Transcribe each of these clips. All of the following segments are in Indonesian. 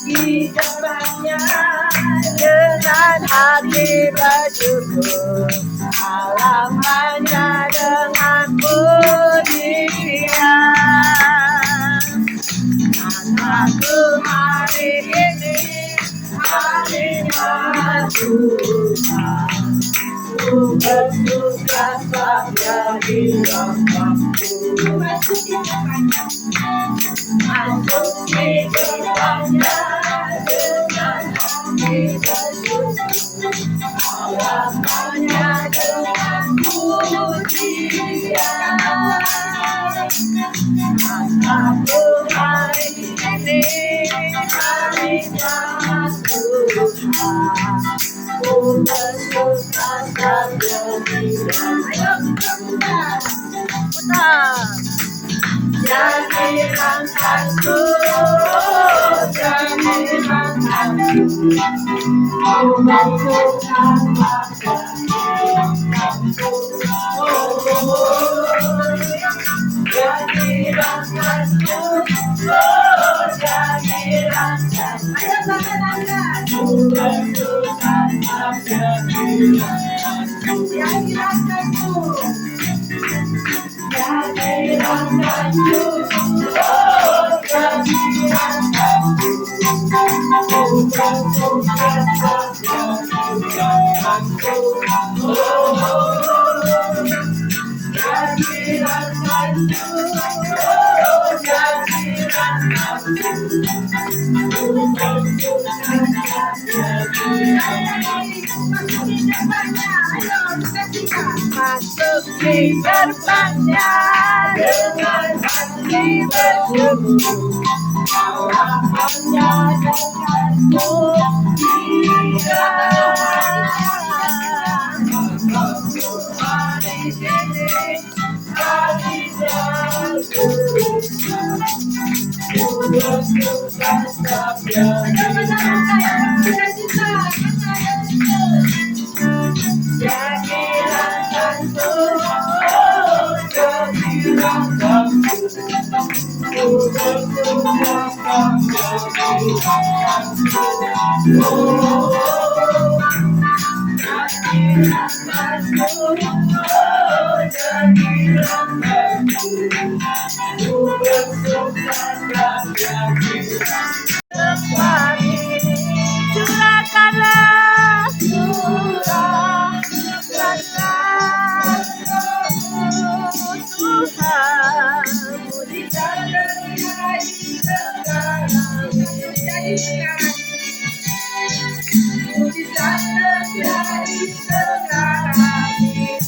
Di depannya dengan hati bersyukur, halamannya dengan pujian. Aku hari ini harinya Tuhan, ku bersuka cita di dalamku. Masuk di depannya dengan hati bersyukur, halamannya dengan pujian. Aku hari ini harinya Tuhan, ku bersuka cita di dalamku. Jadi langkahku, jadi langkahku, ku bersuka cita di dalamku. Jadi langkahku, jadi langkahku, ku bersuka cita di dalamku. Jadi langkahku. Jadi langkahku, jadi langkahku, ku bersuka cita di dalamku. Jadi langkahku, jadi langkahku, ku bersuka cita di dalamku. Masuk di gerbangnya dengan hati bersyukur, halamannya dengan pujian. Aku hari ini harinya Tuhan, ku bersuka cita di dalamku. Jadi langkahku, jadi langkahku, ku bersuka cita di dalamku. Jadi langkahku, jadi langkahku, ku bersuka cita di dalamku. Curahkanlah, curahkanlah Tuhan, mujizat terjadi sekarang, mujizat terjadi sekarang, mujizat terjadi sekarang ini.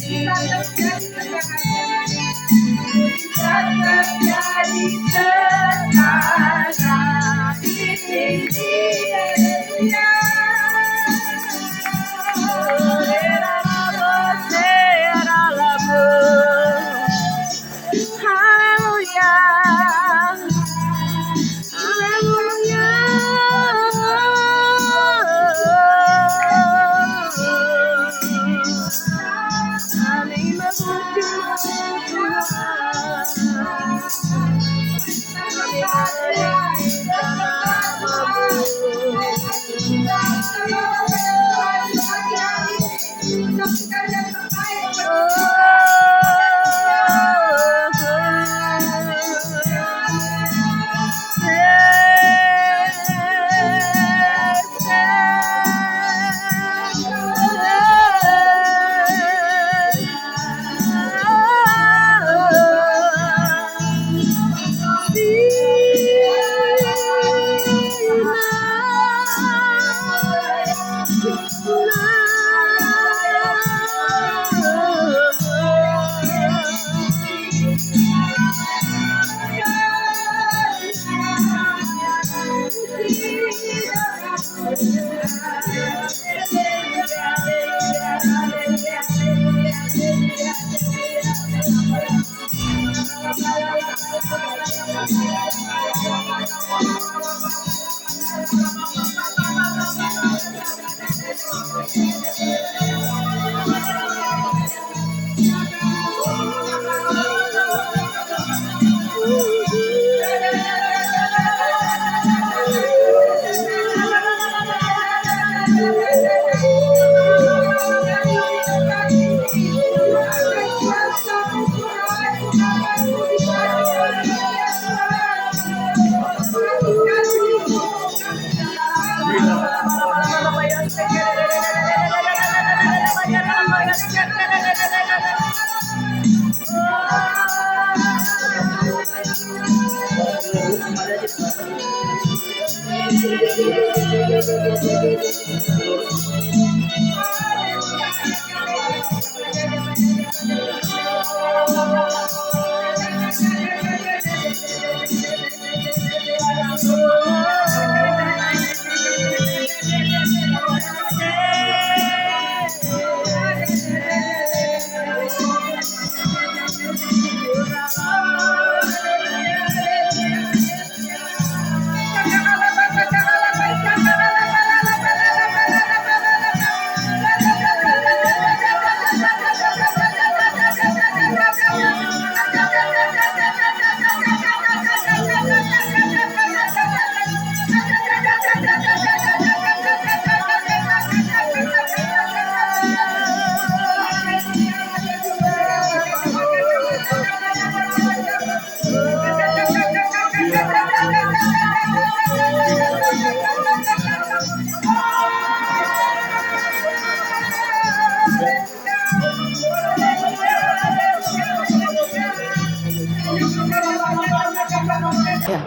Ya,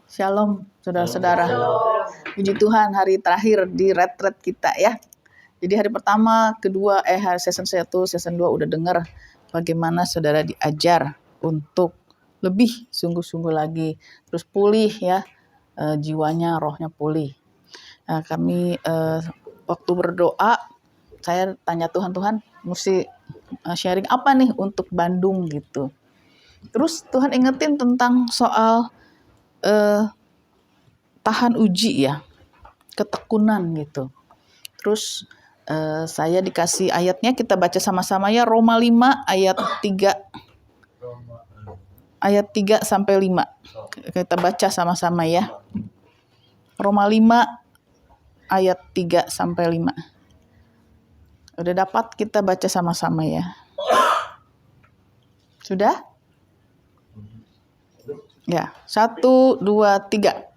shalom saudara-saudara. Puji Tuhan, hari terakhir di retret kita ya. Jadi hari pertama, kedua, hari season 1, season 2 udah dengar bagaimana saudara diajar untuk lebih sungguh-sungguh lagi, terus pulih ya, jiwanya, rohnya pulih. Nah, kami waktu berdoa, saya tanya Tuhan, mesti sharing apa nih untuk Bandung gitu. Terus Tuhan ingetin tentang soal tahan uji ya, ketekunan gitu. Terus saya dikasih ayatnya, kita baca sama-sama ya, Roma 5 ayat 3 sampai 5. Kita baca sama-sama ya. Roma 5 ayat 3 sampai 5. Udah dapat, kita baca sama-sama ya. Sudah? Ya, 1, 2, 3.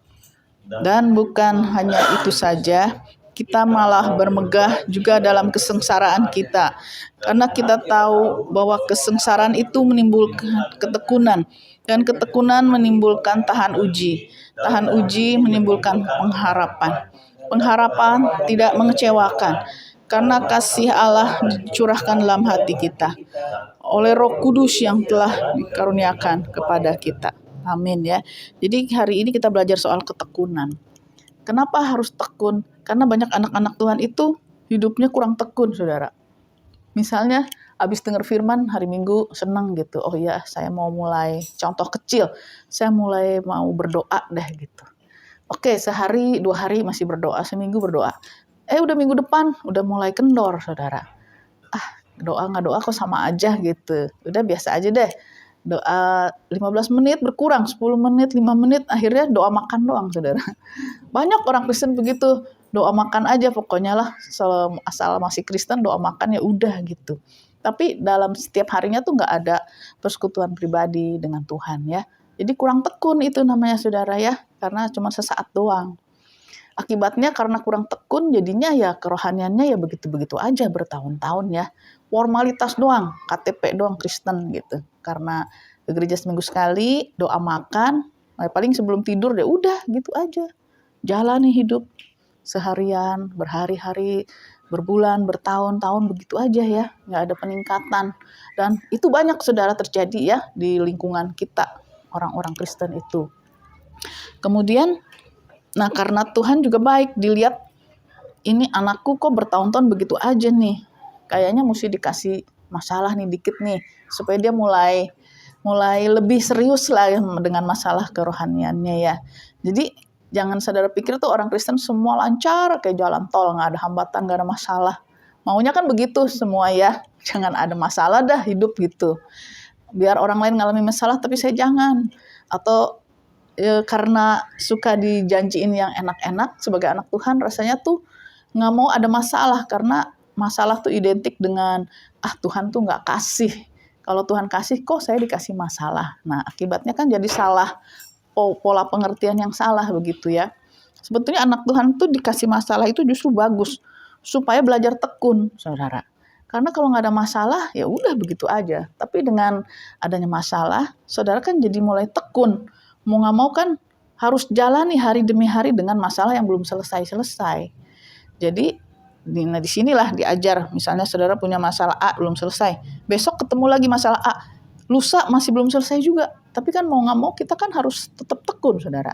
Dan bukan hanya itu saja, kita malah bermegah juga dalam kesengsaraan kita. Karena kita tahu bahwa kesengsaraan itu menimbulkan ketekunan. Dan ketekunan menimbulkan tahan uji. Tahan uji menimbulkan pengharapan. Pengharapan tidak mengecewakan. Karena kasih Allah dicurahkan dalam hati kita. Oleh Roh Kudus yang telah dikaruniakan kepada kita. Amin ya. Jadi hari ini kita belajar soal ketekunan. Kenapa harus tekun? Karena banyak anak-anak Tuhan itu hidupnya kurang tekun, saudara. Misalnya habis dengar firman hari Minggu senang gitu. Oh iya, saya mau mulai, contoh kecil, saya mulai mau berdoa deh gitu. Oke, sehari, 2 hari masih berdoa, seminggu berdoa. Udah minggu depan udah mulai kendor, saudara. Doa nggak doa kok sama aja gitu. Udah biasa aja deh. Doa 15 menit berkurang, 10 menit, 5 menit, akhirnya doa makan doang, saudara. Banyak orang Kristen begitu, doa makan aja pokoknya lah, asal masih Kristen doa makan ya udah gitu. Tapi dalam setiap harinya tuh nggak ada persekutuan pribadi dengan Tuhan ya. Jadi kurang tekun itu namanya, saudara ya, karena cuma sesaat doang. Akibatnya karena kurang tekun, jadinya ya kerohaniannya ya begitu-begitu aja bertahun-tahun ya. Formalitas doang, KTP doang Kristen gitu. Karena ke gereja seminggu sekali, doa makan, paling sebelum tidur deh udah gitu aja. Jalani hidup seharian, berhari-hari, berbulan, bertahun-tahun begitu aja ya. Nggak ada peningkatan. Dan itu banyak saudara terjadi ya di lingkungan kita, orang-orang Kristen itu. Kemudian, nah karena Tuhan juga baik, dilihat ini anakku kok bertahun-tahun begitu aja nih. Kayaknya mesti dikasih masalah nih dikit nih, supaya dia mulai lebih serius lah dengan masalah kerohaniannya ya. Jadi jangan saudara pikir tuh orang Kristen semua lancar kayak jalan tol, nggak ada hambatan, nggak ada masalah. Maunya kan begitu semua ya, jangan ada masalah dah hidup gitu. Biar orang lain ngalami masalah tapi saya jangan. Atau karena suka dijanjiin yang enak-enak sebagai anak Tuhan, rasanya tuh nggak mau ada masalah, karena masalah tuh identik dengan Tuhan tuh nggak kasih. Kalau Tuhan kasih kok saya dikasih masalah. Nah akibatnya kan jadi salah, pola pengertian yang salah begitu ya. Sebetulnya anak Tuhan tuh dikasih masalah itu justru bagus, supaya belajar tekun, saudara. Karena kalau nggak ada masalah ya udah begitu aja. Tapi dengan adanya masalah, saudara kan jadi mulai tekun. Mau nggak mau kan harus jalani hari demi hari dengan masalah yang belum selesai-selesai. Jadi di sinilah diajar, misalnya saudara punya masalah A belum selesai, besok ketemu lagi masalah A, lusa masih belum selesai juga. Tapi kan mau nggak mau kita kan harus tetap tekun, saudara.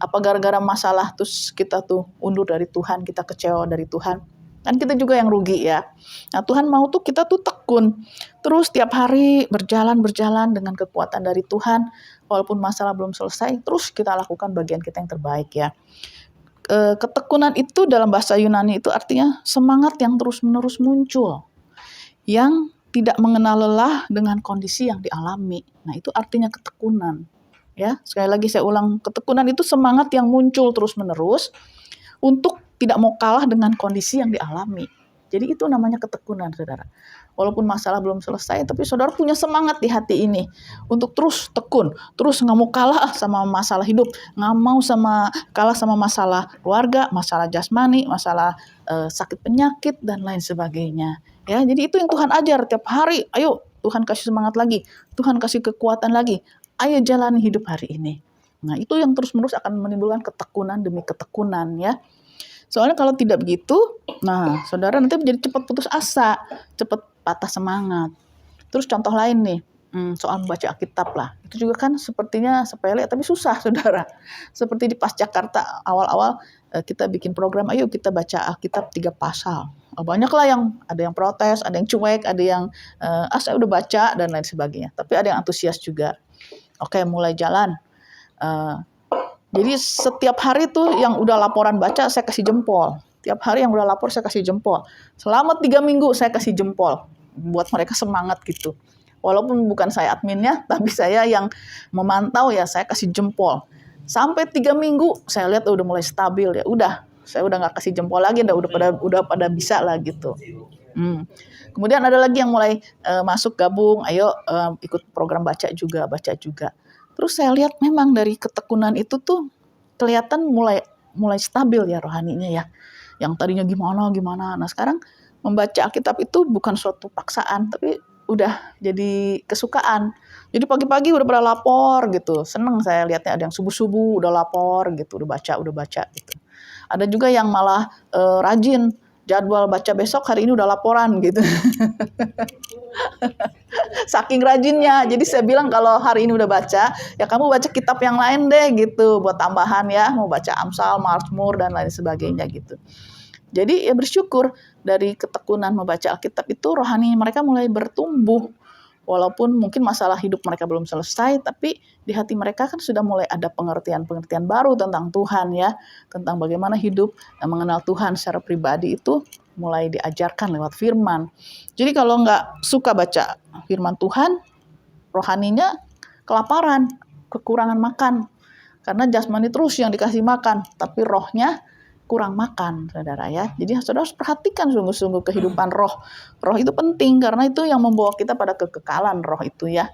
Apa gara-gara masalah terus kita tuh undur dari Tuhan, kita kecewa dari Tuhan, kan kita juga yang rugi ya. Nah Tuhan mau tuh kita tuh tekun, terus tiap hari berjalan dengan kekuatan dari Tuhan, walaupun masalah belum selesai, terus kita lakukan bagian kita yang terbaik ya. Ketekunan itu dalam bahasa Yunani itu artinya semangat yang terus-menerus muncul, yang tidak mengenal lelah dengan kondisi yang dialami. Nah itu artinya ketekunan. Ya, sekali lagi saya ulang, ketekunan itu semangat yang muncul terus-menerus untuk tidak mau kalah dengan kondisi yang dialami. Jadi itu namanya ketekunan, saudara. Walaupun masalah belum selesai, tapi saudara punya semangat di hati ini untuk terus tekun, terus nggak mau kalah sama masalah hidup, nggak mau kalah sama masalah keluarga, masalah jasmani, masalah sakit penyakit dan lain sebagainya. Ya, jadi itu yang Tuhan ajar tiap hari. Ayo, Tuhan kasih semangat lagi, Tuhan kasih kekuatan lagi. Ayo jalani hidup hari ini. Nah, itu yang terus-menerus akan menimbulkan ketekunan demi ketekunan ya. Soalnya kalau tidak begitu, nah saudara nanti menjadi cepat putus asa, cepat patah semangat. Terus contoh lain nih, soal membaca Alkitab lah. Itu juga kan sepertinya sepele, tapi susah saudara. Seperti di Pascakarta awal-awal kita bikin program, ayo kita baca Alkitab 3 pasal. Banyak lah yang, ada yang protes, ada yang cuek, ada yang saya udah baca dan lain sebagainya. Tapi ada yang antusias juga. Oke, mulai jalan. Jadi setiap hari tuh yang udah laporan baca saya kasih jempol. Tiap hari yang udah lapor saya kasih jempol. Selama 3 minggu saya kasih jempol. Buat mereka semangat gitu. Walaupun bukan saya adminnya, tapi saya yang memantau ya saya kasih jempol. Sampai 3 minggu saya lihat udah mulai stabil ya. Udah, saya udah nggak kasih jempol lagi, udah pada bisa lah gitu. Kemudian ada lagi yang mulai masuk gabung, ayo ikut program baca juga. Terus saya lihat memang dari ketekunan itu tuh kelihatan mulai stabil ya rohaninya ya. Yang tadinya gimana. Nah sekarang membaca Alkitab itu bukan suatu paksaan, tapi udah jadi kesukaan. Jadi pagi-pagi udah pada lapor gitu. Seneng saya lihatnya, ada yang subuh-subuh udah lapor gitu, udah baca gitu. Ada juga yang malah rajin, jadwal baca besok hari ini udah laporan gitu. Saking rajinnya. Jadi saya bilang kalau hari ini udah baca, ya kamu baca kitab yang lain deh gitu, buat tambahan ya, mau baca Amsal, Mazmur dan lain sebagainya gitu. Jadi ya bersyukur dari ketekunan membaca Alkitab itu rohani mereka mulai bertumbuh. Walaupun mungkin masalah hidup mereka belum selesai, tapi di hati mereka kan sudah mulai ada pengertian baru tentang Tuhan ya, tentang bagaimana hidup dan mengenal Tuhan secara pribadi itu mulai diajarkan lewat firman. Jadi kalau nggak suka baca firman Tuhan, rohaninya kelaparan, kekurangan makan. Karena jasmani terus yang dikasih makan, tapi rohnya kurang makan, saudara ya. Jadi saudara harus perhatikan sungguh-sungguh kehidupan roh. Roh itu penting karena itu yang membawa kita pada kekekalan roh itu ya.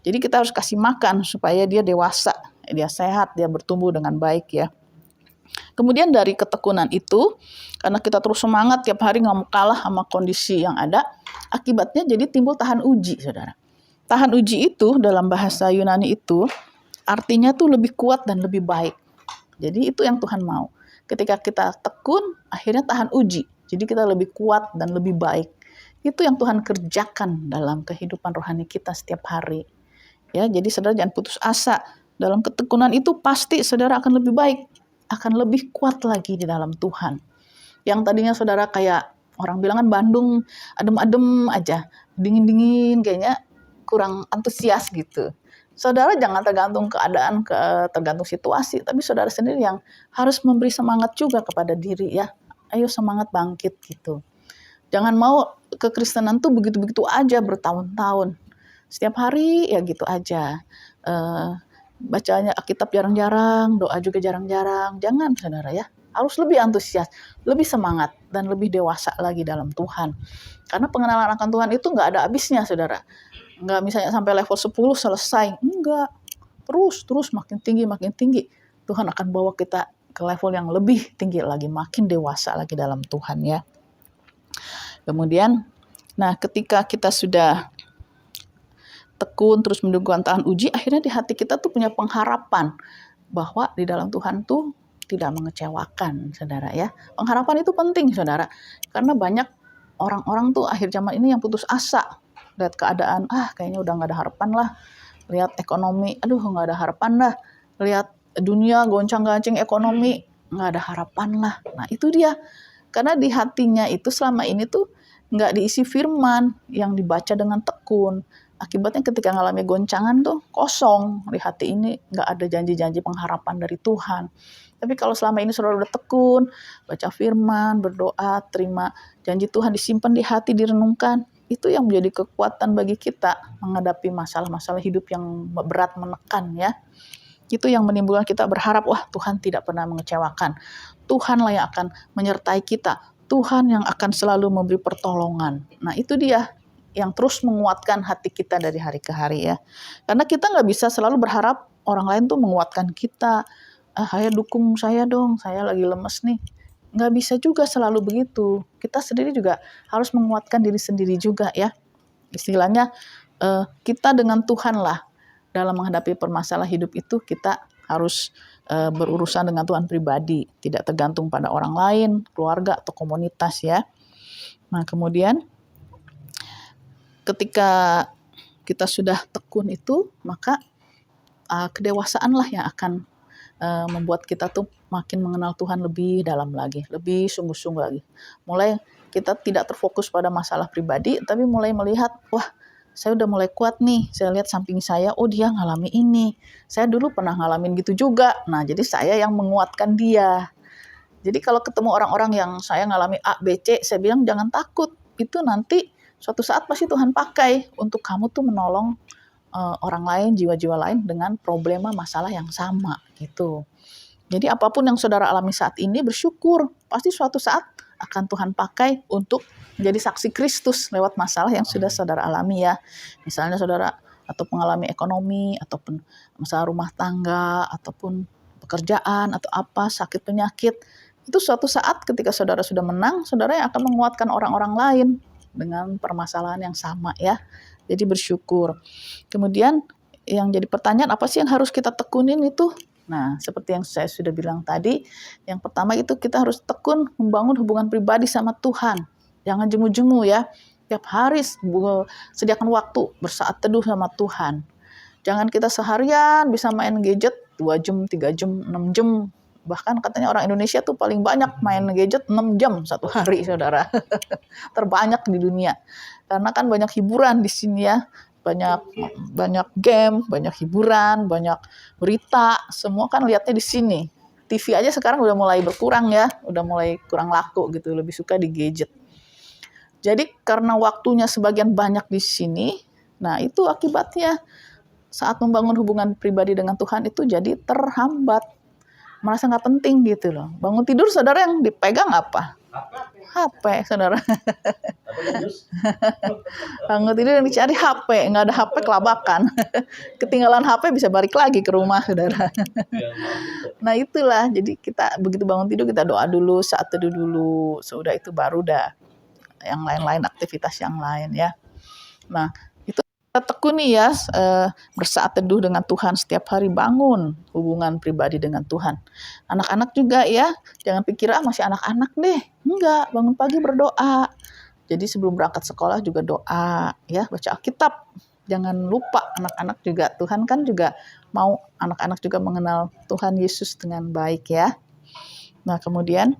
Jadi kita harus kasih makan supaya dia dewasa, dia sehat, dia bertumbuh dengan baik ya. Kemudian dari ketekunan itu, karena kita terus semangat tiap hari nggak mau kalah sama kondisi yang ada, akibatnya jadi timbul tahan uji, saudara. Tahan uji itu dalam bahasa Yunani itu artinya tuh lebih kuat dan lebih baik. Jadi itu yang Tuhan mau. Ketika kita tekun, akhirnya tahan uji. Jadi kita lebih kuat dan lebih baik. Itu yang Tuhan kerjakan dalam kehidupan rohani kita setiap hari. Ya, jadi saudara jangan putus asa. Dalam ketekunan itu pasti saudara akan lebih baik, akan lebih kuat lagi di dalam Tuhan. Yang tadinya saudara kayak orang bilang kan Bandung adem-adem aja, dingin-dingin kayaknya kurang antusias gitu. Saudara jangan tergantung keadaan, tergantung situasi, tapi saudara sendiri yang harus memberi semangat juga kepada diri ya. Ayo semangat bangkit gitu. Jangan mau kekristenan tuh begitu-begitu aja bertahun-tahun. Setiap hari ya gitu aja. Bacanya Alkitab jarang-jarang, doa juga jarang-jarang. Jangan saudara ya. Harus lebih antusias, lebih semangat, dan lebih dewasa lagi dalam Tuhan. Karena pengenalan akan Tuhan itu nggak ada habisnya saudara. Nggak misalnya sampai level 10 selesai. Enggak. Terus makin tinggi. Tuhan akan bawa kita ke level yang lebih tinggi lagi, makin dewasa lagi dalam Tuhan ya. Kemudian, nah ketika kita sudah tekun terus mendukung tahan uji, akhirnya di hati kita tuh punya pengharapan. bahwa di dalam Tuhan tuh tidak mengecewakan, saudara ya. Pengharapan itu penting, saudara, karena banyak orang-orang tuh akhir zaman ini yang putus asa, lihat keadaan, kayaknya udah nggak ada harapan lah, lihat ekonomi, aduh nggak ada harapan lah, lihat dunia goncang-gancing ekonomi, nggak ada harapan lah. Nah itu dia, karena di hatinya itu selama ini tuh nggak diisi firman yang dibaca dengan tekun. Akibatnya ketika ngalami goncangan tuh kosong, di hati ini nggak ada janji-janji pengharapan dari Tuhan. Tapi kalau selama ini saudara udah tekun, baca firman, berdoa, terima janji Tuhan, disimpan di hati, direnungkan, itu yang menjadi kekuatan bagi kita menghadapi masalah-masalah hidup yang berat, menekan ya. Itu yang menimbulkan kita berharap, wah Tuhan tidak pernah mengecewakan. Tuhanlah yang akan menyertai kita. Tuhan yang akan selalu memberi pertolongan. Nah itu dia yang terus menguatkan hati kita dari hari ke hari ya. Karena kita nggak bisa selalu berharap orang lain tuh menguatkan kita. Saya dukung saya dong, saya lagi lemes nih. Nggak bisa juga selalu begitu. Kita sendiri juga harus menguatkan diri sendiri juga ya. Istilahnya kita dengan Tuhan lah. Dalam menghadapi permasalahan hidup itu kita harus berurusan dengan Tuhan pribadi. Tidak tergantung pada orang lain, keluarga atau komunitas ya. Nah kemudian ketika kita sudah tekun itu, maka kedewasaanlah yang akan membuat kita tuh makin mengenal Tuhan lebih dalam lagi, lebih sungguh-sungguh lagi. Mulai kita tidak terfokus pada masalah pribadi, tapi mulai melihat, wah saya udah mulai kuat nih, saya lihat samping saya, oh dia ngalami ini, saya dulu pernah ngalamin gitu juga. Nah jadi saya yang menguatkan dia. Jadi kalau ketemu orang-orang yang saya ngalami A, B, C, saya bilang jangan takut, itu nanti suatu saat pasti Tuhan pakai untuk kamu tuh menolong orang lain, jiwa-jiwa lain dengan problema masalah yang sama gitu. Jadi apapun yang saudara alami saat ini bersyukur, pasti suatu saat akan Tuhan pakai untuk menjadi saksi Kristus lewat masalah yang sudah saudara alami ya. Misalnya saudara atau mengalami ekonomi, ataupun masalah rumah tangga, ataupun pekerjaan, atau apa, sakit penyakit. Itu suatu saat ketika saudara sudah menang, saudara yang akan menguatkan orang-orang lain dengan permasalahan yang sama ya. Jadi bersyukur. Kemudian yang jadi pertanyaan, apa sih yang harus kita tekunin itu? Nah, seperti yang saya sudah bilang tadi, yang pertama itu kita harus tekun membangun hubungan pribadi sama Tuhan. Jangan jemu-jemu ya. Tiap hari sediakan waktu bersaat teduh sama Tuhan. Jangan kita seharian bisa main gadget 2 jam, 3 jam, 6 jam. Bahkan katanya orang Indonesia tuh paling banyak main gadget 6 jam satu hari, saudara. Terbanyak di dunia. Karena kan banyak hiburan di sini ya. Banyak game, banyak hiburan, banyak berita, semua kan lihatnya di sini. TV aja sekarang udah mulai berkurang ya, udah mulai kurang laku gitu, lebih suka di gadget. Jadi karena waktunya sebagian banyak di sini, nah itu akibatnya saat membangun hubungan pribadi dengan Tuhan itu jadi terhambat. Merasa nggak penting gitu loh. Bangun tidur saudara yang dipegang apa? HP, saudara. Bangun tidur yang dicari HP, nggak ada HP kelabakan. Ketinggalan HP bisa balik lagi ke rumah, saudara. Nah itulah, jadi kita begitu bangun tidur kita doa dulu, saat teduh dulu, sudah itu baru dah yang lain-lain, aktivitas yang lain ya. Nah itu kita tekuni ya, bersaat teduh dengan Tuhan setiap hari, bangun hubungan pribadi dengan Tuhan. Anak-anak juga ya, jangan pikir masih anak-anak deh, enggak, bangun pagi berdoa. Jadi sebelum berangkat sekolah juga doa ya, baca Alkitab. Jangan lupa anak-anak juga, Tuhan kan juga mau anak-anak juga mengenal Tuhan Yesus dengan baik ya. Nah kemudian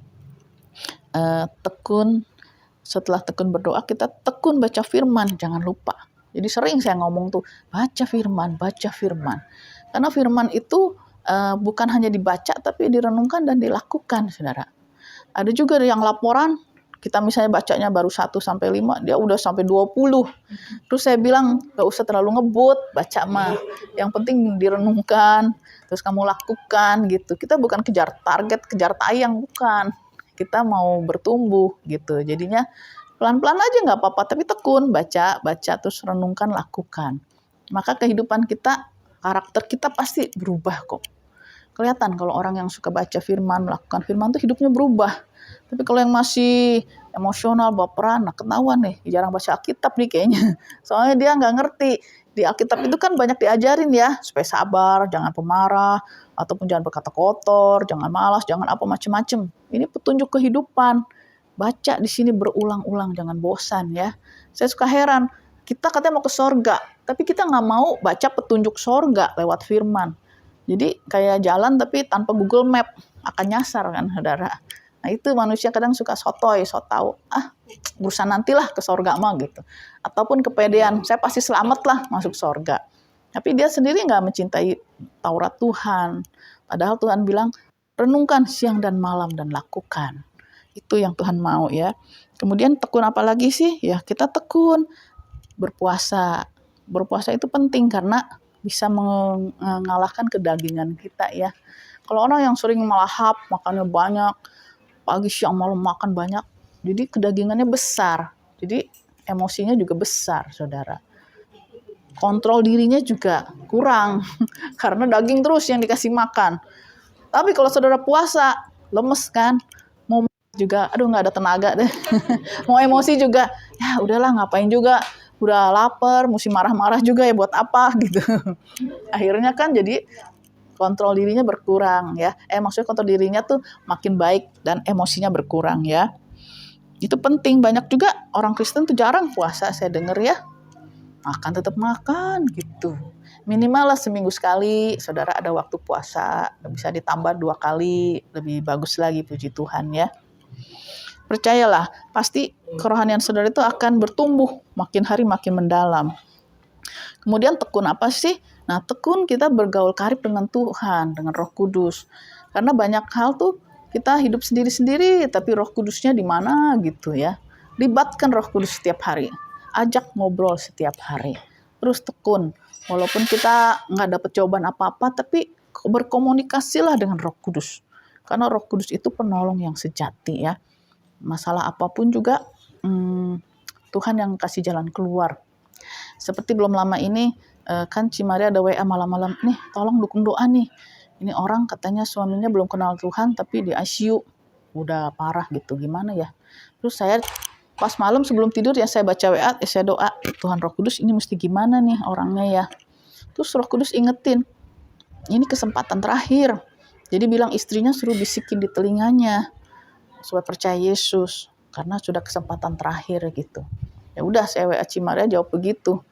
setelah tekun berdoa, kita tekun baca firman, jangan lupa. Jadi sering saya ngomong tuh, baca firman. Karena firman itu bukan hanya dibaca, tapi direnungkan dan dilakukan, saudara. Ada juga yang laporan, kita misalnya bacanya baru 1-5, dia udah sampai 20. Terus saya bilang, gak usah terlalu ngebut, baca mah. Yang penting direnungkan, terus kamu lakukan gitu. Kita bukan kejar target, kejar tayang, bukan. Kita mau bertumbuh gitu. Jadinya pelan-pelan aja nggak apa-apa, tapi tekun, baca, terus renungkan, lakukan. Maka kehidupan kita, karakter kita pasti berubah kok. Kelihatan kalau orang yang suka baca firman, melakukan firman tuh hidupnya berubah. Tapi kalau yang masih emosional, baperan, nah ketahuan nih, jarang baca Alkitab nih kayaknya. Soalnya dia nggak ngerti. Di Alkitab itu kan banyak diajarin ya, supaya sabar, jangan pemarah, ataupun jangan berkata kotor, jangan malas, jangan apa macem-macem. Ini petunjuk kehidupan. Baca di sini berulang-ulang, jangan bosan ya. Saya suka heran, kita katanya mau ke sorga, tapi kita nggak mau baca petunjuk sorga lewat firman. Jadi kayak jalan tapi tanpa Google Map, akan nyasar kan saudara. Nah itu manusia kadang suka sotoy, so tau, berusaha nantilah ke sorga mah gitu. Ataupun kepedean, saya pasti selamat lah masuk sorga. Tapi dia sendiri nggak mencintai Taurat Tuhan. Padahal Tuhan bilang, renungkan siang dan malam dan lakukan. Itu yang Tuhan mau ya. Kemudian tekun apa lagi sih? Ya kita tekun berpuasa. Berpuasa itu penting karena bisa mengalahkan kedagingan kita ya. Kalau orang yang sering melahap, makannya banyak, pagi siang malam makan banyak, jadi kedagingannya besar. Jadi emosinya juga besar, saudara. Kontrol dirinya juga kurang karena daging terus yang dikasih makan. Tapi kalau saudara puasa, lemes kan, mau juga, aduh nggak ada tenaga deh. Mau emosi juga, ya udahlah ngapain juga, udah lapar, mesti marah-marah juga ya buat apa gitu. Akhirnya kan jadi kontrol dirinya berkurang ya. Maksudnya kontrol dirinya tuh makin baik dan emosinya berkurang ya. Itu penting, banyak juga orang Kristen tuh jarang puasa, saya dengar ya. Makan tetap makan gitu. Minimal lah seminggu sekali, saudara ada waktu puasa, bisa ditambah 2 kali, lebih bagus lagi puji Tuhan ya. Percayalah, pasti kerohanian saudara itu akan bertumbuh, makin hari makin mendalam. Kemudian tekun apa sih? Nah, tekun kita bergaul karib dengan Tuhan, dengan Roh Kudus. Karena banyak hal tuh kita hidup sendiri-sendiri, tapi Roh Kudusnya di mana gitu ya. Libatkan Roh Kudus setiap hari. Ajak ngobrol setiap hari. Terus tekun. Walaupun kita nggak dapat jawaban apa-apa, tapi berkomunikasilah dengan Roh Kudus. Karena Roh Kudus itu penolong yang sejati ya. Masalah apapun juga Tuhan yang kasih jalan keluar. Seperti belum lama ini kan Cimaria ada WA malam-malam, nih tolong dukung doa nih. Ini orang katanya suaminya belum kenal Tuhan tapi di ICU. Udah parah gitu, gimana ya. Terus saya pas malam sebelum tidur ya saya baca WA, saya doa, Tuhan Roh Kudus ini mesti gimana nih orangnya ya. Terus Roh Kudus ingetin, ini kesempatan terakhir. Jadi bilang istrinya suruh bisikin di telinganya supaya percaya Yesus karena sudah kesempatan terakhir gitu. Ya udah saya WA Cimaria jawab begitu.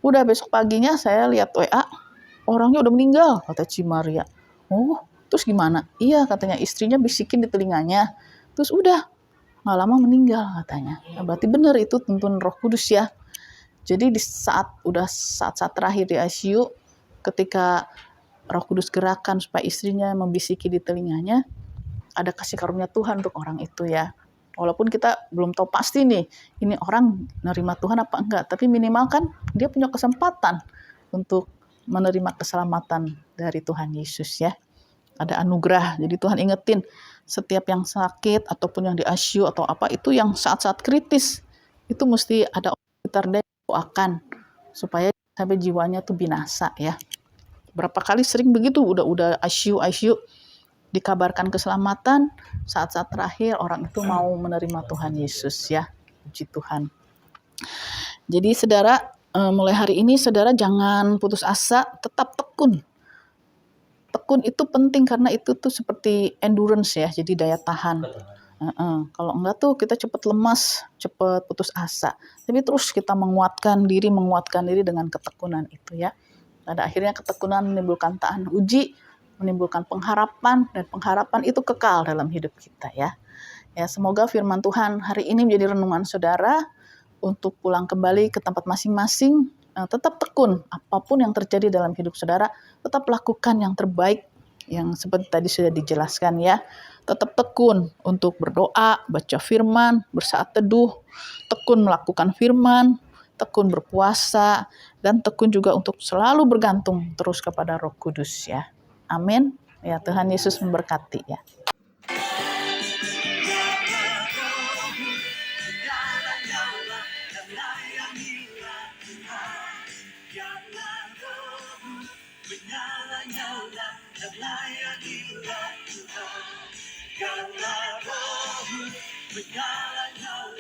Udah besok paginya saya lihat WA, orangnya udah meninggal kata Cimaria. Oh, terus gimana? Iya katanya istrinya bisikin di telinganya. Terus udah nggak lama meninggal katanya. Nah, berarti benar itu tuntun Roh Kudus ya. Jadi di saat-saat terakhir di ICU, ketika Roh Kudus gerakan supaya istrinya membisiki di telinganya, ada kasih karunia Tuhan untuk orang itu ya. Walaupun kita belum tahu pasti nih, ini orang menerima Tuhan apa enggak, tapi minimal kan dia punya kesempatan untuk menerima keselamatan dari Tuhan Yesus ya. Ada anugerah, jadi Tuhan ingetin setiap yang sakit ataupun yang di ICU atau apa itu yang saat-saat kritis, itu mesti ada sekitar dia doakan supaya sampai jiwanya tuh binasa ya. Berapa kali sering begitu, udah ICU, dikabarkan keselamatan, saat-saat terakhir orang itu mau menerima Tuhan Yesus ya. Puji Tuhan. Jadi saudara, mulai hari ini saudara jangan putus asa, tetap tekun. Tekun itu penting karena itu tuh seperti endurance ya, jadi daya tahan. Kalau enggak tuh kita cepat lemas, cepat putus asa. Tapi terus kita menguatkan diri dengan ketekunan itu ya. Pada akhirnya ketekunan menimbulkan tahan uji, menimbulkan pengharapan, dan pengharapan itu kekal dalam hidup kita ya. Ya, semoga firman Tuhan hari ini menjadi renungan saudara untuk pulang kembali ke tempat masing-masing. Tetap tekun apapun yang terjadi dalam hidup saudara, tetap lakukan yang terbaik yang seperti tadi sudah dijelaskan ya. Tetap tekun untuk berdoa, baca firman, bersaat teduh, tekun melakukan firman, tekun berpuasa, dan tekun juga untuk selalu bergantung terus kepada Roh Kudus ya. Amin. Ya, Tuhan Yesus memberkati ya. Karena rohmu menyala-nyala.